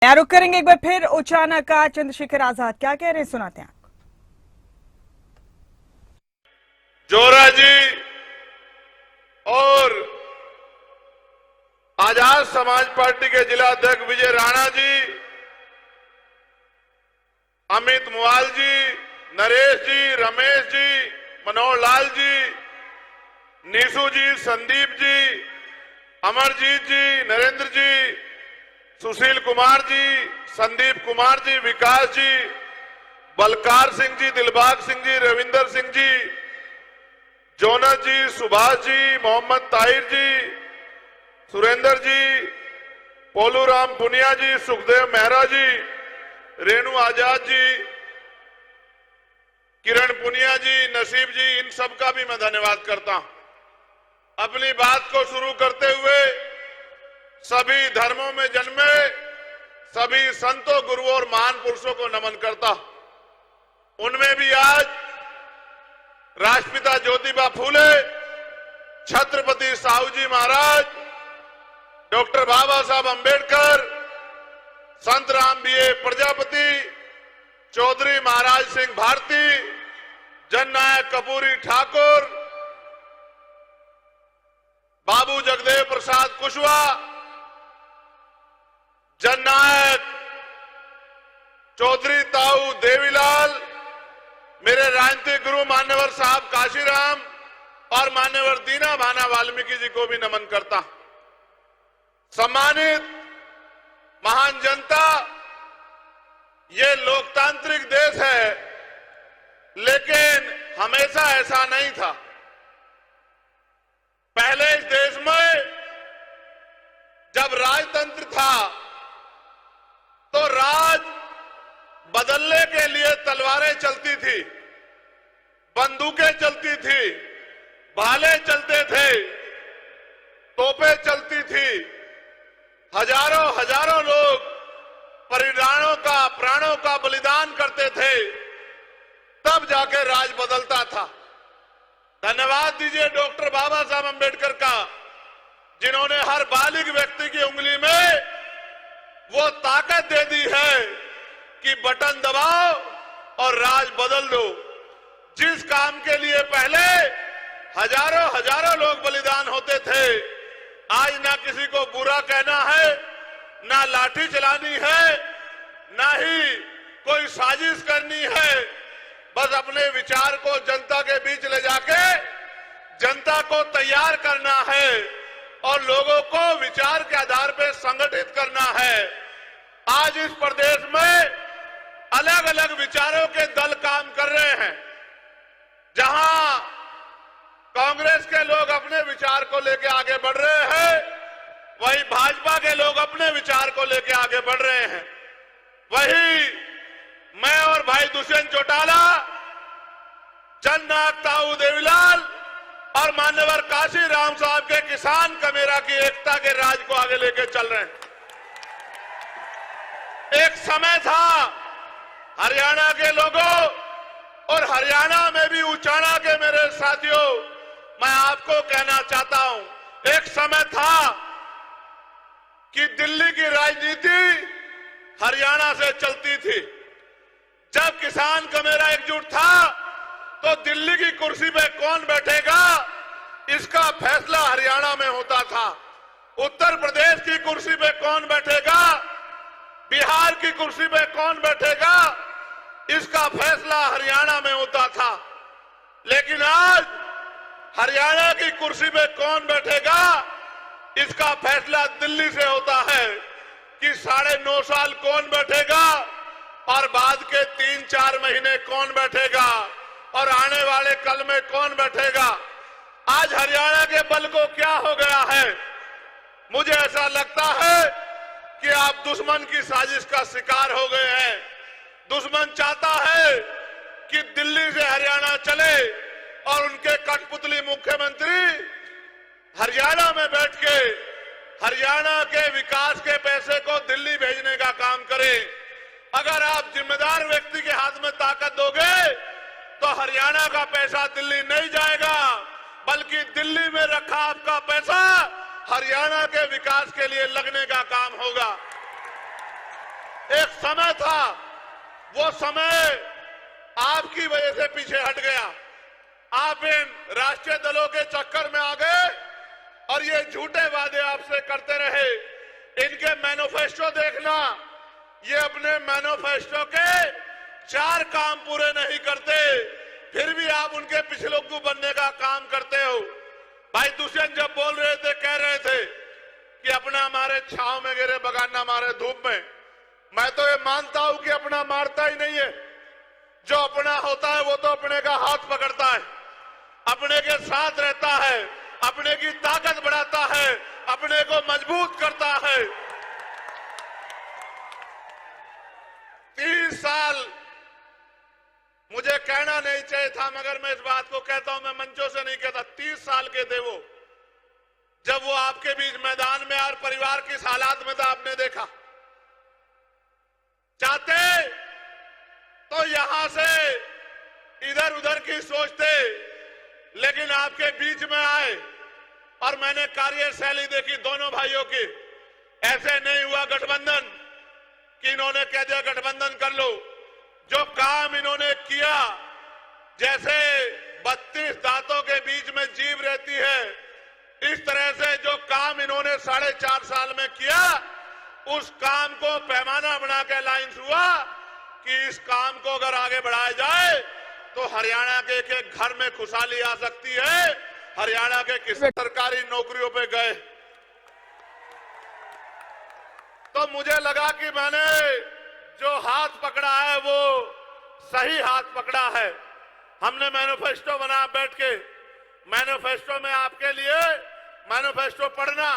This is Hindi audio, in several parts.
यहाँ रुक करेंगे एक बार फिर उचाना का चंद्रशेखर आजाद क्या कह रहे हैं, सुनाते हैं आपको। जोरा जी और आजाद समाज पार्टी के जिला अध्यक्ष विजय राणा जी, अमित मुआल जी, नरेश जी, रमेश जी, मनोहर लाल जी, नीसू जी, संदीप जी, अमरजीत जी, नरेंद्र जी, सुशील कुमार जी, संदीप कुमार जी, विकास जी, बलकार सिंह जी, दिलबाग सिंह जी, रविंदर सिंह जी, जोनस जी, सुभाष जी, मोहम्मद ताहिर जी, सुरेंद्र जी, पोलूराम पुनिया जी, सुखदेव मेहरा जी, रेणु आजाद जी, किरण पुनिया जी, नसीब जी, इन सब का भी मैं धन्यवाद करता हूं। अपनी बात को शुरू करते हुए सभी धर्मों में जन्मे सभी संतों, गुरुओं और महान पुरुषों को नमन करता हूं। उनमें भी आज राष्ट्रपिता ज्योतिबा फूले, छत्रपति साहू जी महाराज, डॉक्टर बाबा साहब अंबेडकर, संत राम बीए प्रजापति, चौधरी महाराज सिंह भारती, जननायक कपूरी ठाकुर, बाबू जगदेव प्रसाद कुशवाहा, जननायक चौधरी ताऊ देवीलाल, मेरे राजनीतिक गुरु मान्यवर साहब काशीराम और मान्यवर दीना भाना वाल्मीकि जी को भी नमन करता। सम्मानित महान जनता, ये लोकतांत्रिक देश है, लेकिन हमेशा ऐसा नहीं था। पहले इस देश में जब राजतंत्र था तो राज बदलने के लिए तलवारें चलती थी, बंदूकें चलती थी, भाले चलते थे, तोपें चलती थी, हजारों हजारों लोग प्राणों का बलिदान करते थे, तब जाके राज बदलता था। धन्यवाद दीजिए डॉक्टर बाबा साहब अंबेडकर का, जिन्होंने हर बालिग व्यक्ति की उंगली में वो ताकत दे दी है कि बटन दबाओ और राज बदल दो। जिस काम के लिए पहले हजारों हजारों लोग बलिदान होते थे, आज ना किसी को बुरा कहना है, ना लाठी चलानी है, ना ही कोई साजिश करनी है। बस अपने विचार को जनता के बीच ले जाके जनता को तैयार करना है और लोगों को विचार के आधार पर संगठित करना है। आज इस प्रदेश में अलग अलग विचारों के दल काम कर रहे हैं। जहां कांग्रेस के लोग अपने विचार को लेकर आगे बढ़ रहे हैं, वहीं भाजपा के लोग अपने विचार को लेकर आगे बढ़ रहे हैं। वहीं मैं और भाई दुष्यंत चौटाला, जननायक ताऊ देवीलाल और मान्यवर काशीराम साहब के किसान कमेरा की एकता के राज को आगे लेके चल रहे हैं। एक समय था हरियाणा के लोगों और हरियाणा में भी उचाना के मेरे साथियों, मैं आपको कहना चाहता हूं, एक समय था कि दिल्ली की राजनीति हरियाणा से चलती थी। जब किसान कमेरा एकजुट था तो दिल्ली की कुर्सी पे कौन बैठेगा इसका फैसला हरियाणा में होता था। उत्तर प्रदेश की कुर्सी पे कौन बैठेगा, बिहार की कुर्सी पे कौन बैठेगा, इसका फैसला हरियाणा में होता था। लेकिन आज हरियाणा की कुर्सी पे कौन बैठेगा इसका फैसला दिल्ली से होता है कि 9.5 साल कौन बैठेगा और बाद के 3-4 महीने कौन बैठेगा और आने वाले कल में कौन बैठेगा। आज हरियाणा के बल को क्या हो गया है, मुझे ऐसा लगता है कि आप दुश्मन की साजिश का शिकार हो गए हैं। दुश्मन चाहता है कि दिल्ली से हरियाणा चले और उनके कठपुतली मुख्यमंत्री हरियाणा में बैठ के हरियाणा के विकास के पैसे को दिल्ली भेजने का काम करें। अगर आप जिम्मेदार व्यक्ति के हाथ में ताकत दोगे तो हरियाणा का पैसा दिल्ली नहीं जाएगा, बल्कि दिल्ली में रखा आपका पैसा हरियाणा के विकास के लिए लगने का काम होगा। एक समय था, वो समय आपकी वजह से पीछे हट गया। आप इन राष्ट्रीय दलों के चक्कर में आ गए और ये झूठे वादे आपसे करते रहे। इनके मैनिफेस्टो देखना, ये अपने मैनिफेस्टो के 4 काम पूरे नहीं करते, फिर भी आप उनके पिछलोग्गू बनने का काम करते हो। भाई दुष्यंत जब बोल रहे थे, कह रहे थे कि अपना मारे छांव में गिरे बगाना मारे धूप में। मैं तो ये मानता हूं कि अपना मारता ही नहीं है। जो अपना होता है वो तो अपने का हाथ पकड़ता है, अपने के साथ रहता है, अपने की ताकत बढ़ाता है, अपने को मजबूत करता है। 30 साल मुझे कहना नहीं चाहिए था, मगर मैं इस बात को कहता हूं, मैं मंचों से नहीं कहता। 30 साल के थे वो, जब वो आपके बीच मैदान में और परिवार किस हालात में था आपने देखा। चाहते तो यहां से इधर उधर की सोचते, लेकिन आपके बीच में आए और मैंने कार्यशैली देखी दोनों भाइयों की। ऐसे नहीं हुआ गठबंधन कि इन्होंने कह दिया गठबंधन कर लो। जो काम इन्होंने किया, जैसे 32 दांतों के बीच में जीभ रहती है, इस तरह से जो काम इन्होंने 4.5 साल में किया, उस काम को पैमाना बना के अलायंस हुआ कि इस काम को अगर आगे बढ़ाया जाए तो हरियाणा के एक घर में खुशहाली आ सकती है। हरियाणा के किसी सरकारी नौकरियों पे गए तो मुझे लगा कि मैंने जो हाथ पकड़ा है वो सही हाथ पकड़ा है। हमने मैनिफेस्टो बना बैठ के, मैनिफेस्टो में आपके लिए मैनिफेस्टो पढ़ना।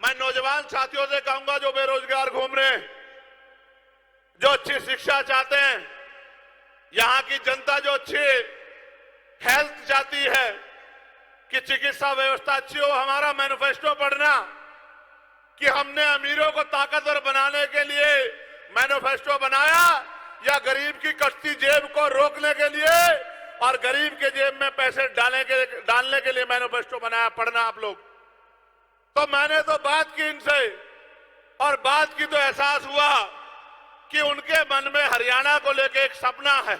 मैं नौजवान साथियों से कहूंगा जो बेरोजगार घूम रहे हैं, जो अच्छी शिक्षा चाहते हैं, यहां की जनता जो अच्छी हेल्थ चाहती है कि चिकित्सा व्यवस्था अच्छी हो, हमारा मैनिफेस्टो पढ़ना कि हमने अमीरों को ताकतवर बनाने के लिए मैनिफेस्टो बनाया या गरीब की कटती जेब को रोकने के लिए और गरीब के जेब में पैसे डालने के लिए मैनिफेस्टो बनाया। पढ़ना आप लोग। तो मैंने तो बात की इनसे और बात की तो एहसास हुआ कि उनके मन में हरियाणा को लेकर एक सपना है।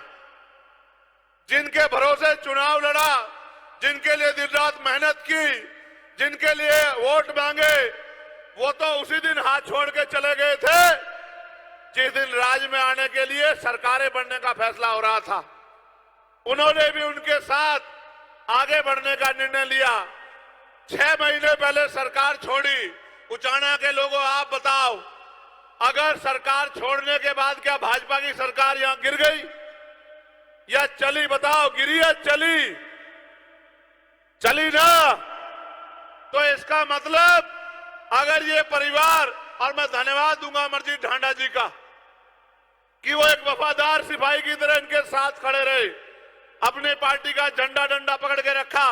जिनके भरोसे चुनाव लड़ा, जिनके लिए दिन रात मेहनत की, जिनके लिए वोट मांगे, वो तो उसी दिन हाथ छोड़ के चले गए थे जिस दिन राज में आने के लिए सरकारें बनने का फैसला हो रहा था। उन्होंने भी उनके साथ आगे बढ़ने का निर्णय लिया। 6 महीने पहले सरकार छोड़ी। उचाना के लोगों, आप बताओ, अगर सरकार छोड़ने के बाद क्या भाजपा की सरकार यहां गिर गई या चली? बताओ, गिरी या चली? चली ना। तो इसका मतलब अगर ये परिवार, और मैं धन्यवाद दूंगा अमरजीत ढांडा जी का कि वो एक वफादार सिपाही की तरह इनके साथ खड़े रहे, अपनी पार्टी का झंडा डंडा पकड़ के रखा।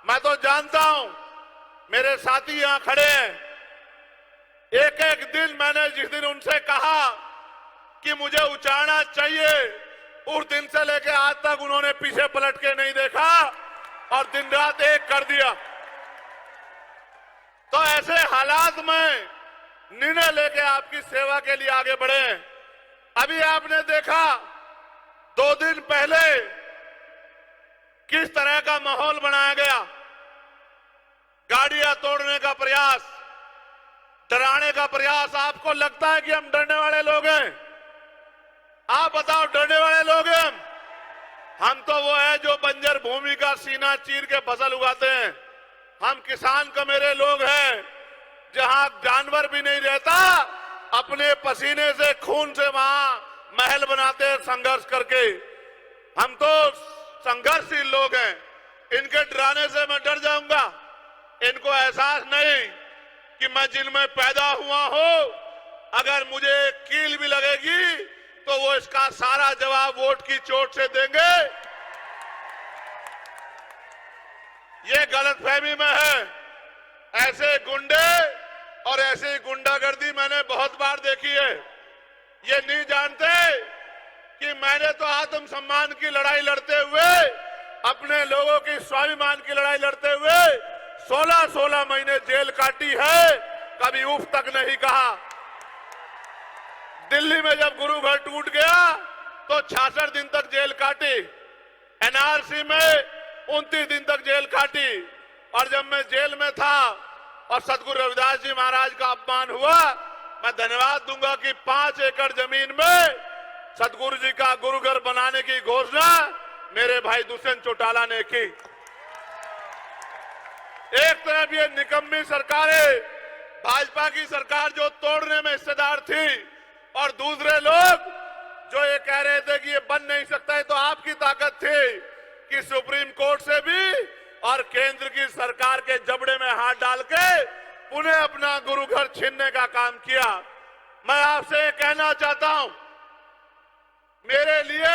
मैं तो जानता हूं, मेरे साथी यहां खड़े हैं, एक एक दिन मैंने जिस दिन उनसे कहा कि मुझे उचाना चाहिए, उस दिन से लेकर आज तक उन्होंने पीछे पलट के नहीं देखा और दिन रात एक कर दिया। तो ऐसे हालात में निर्णय लेके आपकी सेवा के लिए आगे बढ़े। अभी आपने देखा 2 दिन पहले किस तरह का माहौल बनाया गया। गाड़ियां तोड़ने का प्रयास, डराने का प्रयास। आपको लगता है कि हम डरने वाले लोग हैं? आप बताओ, डरने वाले लोग हैं हम तो वो है जो बंजर भूमि का सीना चीर के फसल उगाते हैं। हम किसान कमेरे लोग हैं, जहां जानवर भी नहीं रहता, अपने पसीने से खून से वहां महल बनाते हैं संघर्ष करके। हम तो संघर्षशील लोग हैं। इनके डराने से मैं डर जाऊंगा? इनको एहसास नहीं कि मैं जिनमें पैदा हुआ हूं, अगर मुझे कील भी लगेगी तो वो इसका सारा जवाब वोट की चोट से देंगे। ये गलतफहमी में है। ऐसे गुंडे और ऐसी गुंडागर्दी मैंने बहुत बार देखी है। ये नहीं जानते कि मैंने तो आत्मसम्मान की लड़ाई लड़ते हुए, अपने लोगों की स्वाभिमान की लड़ाई लड़ते हुए 16-16 महीने जेल काटी है, कभी उफ तक नहीं कहा। दिल्ली में जब गुरु घर टूट गया तो 66 दिन तक जेल काटी, एनआरसी में 29 दिन तक जेल काटी। और जब मैं जेल में था और सदगुरु रविदास जी महाराज का अपमान हुआ, मैं धन्यवाद दूंगा कि 5 एकड़ जमीन में सदगुरु जी का गुरु घर बनाने की घोषणा मेरे भाई दुष्यंत चौटाला ने की। एक तरफ ये निकम्मी सरकारें, भाजपा की सरकार जो तोड़ने में हिस्सेदार थी, और दूसरे लोग जो ये कह रहे थे कि ये बन नहीं सकता है, तो आपकी ताकत थी कि सुप्रीम कोर्ट से भी और केंद्र की सरकार के जबड़े में हाथ डाल के पुनः अपना गुरु घर छीनने का काम किया। मैं आपसे कहना चाहता हूं, मेरे लिए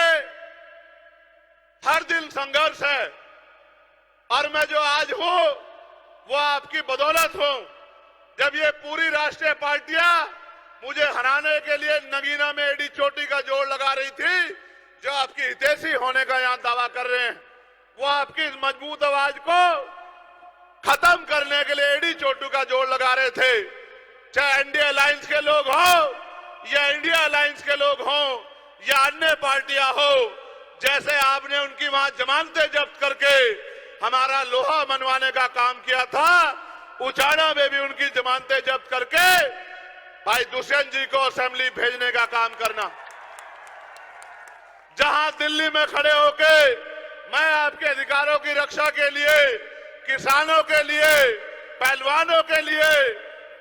हर दिन संघर्ष है और मैं जो आज हूं वो आपकी बदौलत हूं। जब ये पूरी राष्ट्रीय पार्टियां मुझे हराने के लिए नगीना में एडी चोटी का जोड़ लगा रही थी, जो आपकी हितैषी होने का यहां दावा कर रहे हैं, वो आपकी इस मजबूत आवाज को खत्म करने के लिए एडी चोटू का जोड़ लगा रहे थे। चाहे एनडीए अलायंस के लोग हो या इंडिया अलायंस के लोग हो या अन्य पार्टियां हो, जैसे आपने उनकी वहां जमानतें जब्त करके हमारा लोहा मनवाने का काम किया था, उचाना में भी उनकी जमानतें जब्त करके भाई दुष्यंत जी को असेंबली भेजने का काम करना। जहां दिल्ली में खड़े होके मैं आपके अधिकारों की रक्षा के लिए, किसानों के लिए, पहलवानों के लिए,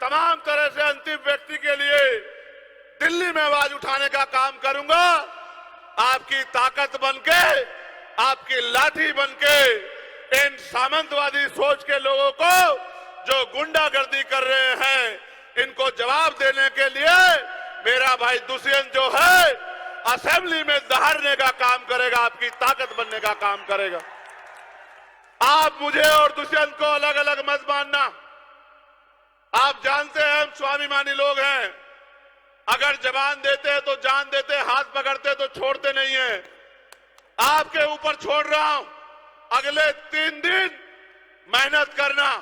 तमाम तरह से अंतिम व्यक्ति के लिए दिल्ली में आवाज उठाने का काम करूंगा। आपकी ताकत बनके, आपकी लाठी बनके इन सामंतवादी सोच के लोगों को जो गुंडागर्दी कर रहे हैं, इनको जवाब देने के लिए मेरा भाई दुष्यंत जो है असेंबली में दहाड़ने का काम करेगा, आपकी ताकत बनने का काम करेगा। आप मुझे और दुष्यंत को अलग अलग मत मानना। आप जानते हैं हम स्वाभिमानी लोग हैं, अगर जबान देते हैं तो जान देते हैं, हाथ पकड़ते तो छोड़ते नहीं है। आपके ऊपर छोड़ रहा हूं, अगले 3 दिन मेहनत करना,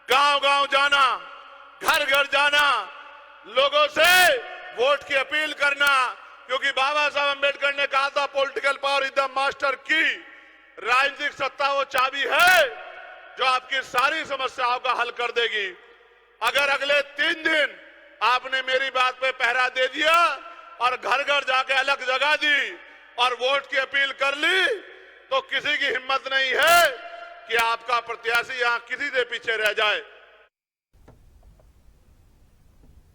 गांव गांव जाना, घर घर जाना, लोगों से वोट की अपील करना, क्योंकि बाबा साहब अंबेडकर ने कहा था political power is the master की। राजनीतिक सत्ता वो चाबी है जो आपकी सारी समस्याओं का हल कर देगी। अगर अगले 3 दिन आपने मेरी बात पे पहरा दे दिया और घर घर जाके अलग जगह दी और वोट की अपील कर ली, तो किसी की हिम्मत नहीं है कि आपका प्रत्याशी यहां किसी से पीछे रह जाए।